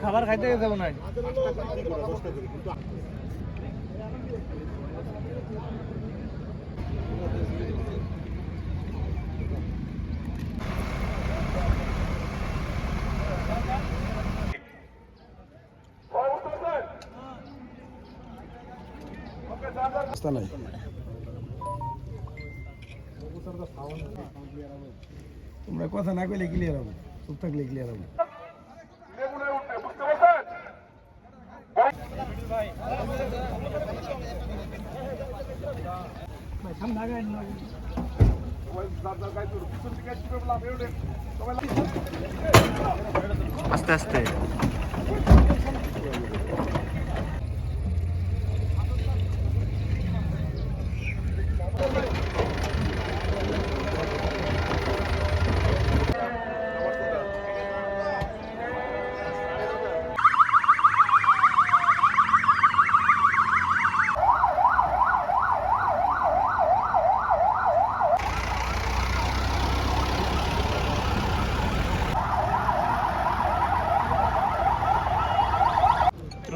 খাবার খাইতে যাবো না। নাই তোমরা কথা না কইলে ক্লিয়ার হবে, চুপ থাকলে ক্লিয়ার হবে। আস্তে আস্তে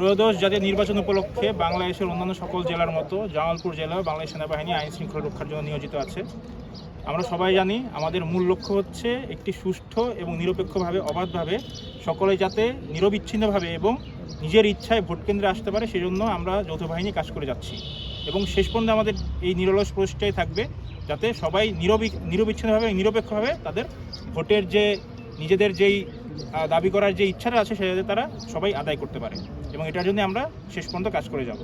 ত্রয়োদশ জাতীয় নির্বাচন উপলক্ষে বাংলাদেশের অন্যান্য সকল জেলার মতো জামালপুর জেলাও বাংলাদেশ সেনাবাহিনী আইন শৃঙ্খলা রক্ষার জন্য নিয়োজিত আছে। আমরা সবাই জানি আমাদের মূল লক্ষ্য হচ্ছে একটি সুষ্ঠু এবং নিরপেক্ষভাবে অবাধভাবে সকলে যাতে নিরবিচ্ছিন্নভাবে এবং নিজের ইচ্ছায় ভোট কেন্দ্রে আসতে পারে, সেজন্য আমরা যৌথ বাহিনী কাজ করে যাচ্ছি এবং শেষ পর্যন্ত আমাদের এই নিরলস প্রচেষ্টাই থাকবে যাতে সবাই নিরবিচ্ছিন্নভাবে নিরপেক্ষভাবে তাদের ভোটের যে নিজেদের যেই দাবি করার যে ইচ্ছাটা আছে সেটা তারা সবাই আদায় করতে পারে এবং এটার জন্য আমরা শেষ পর্যন্ত কাজ করে যাব।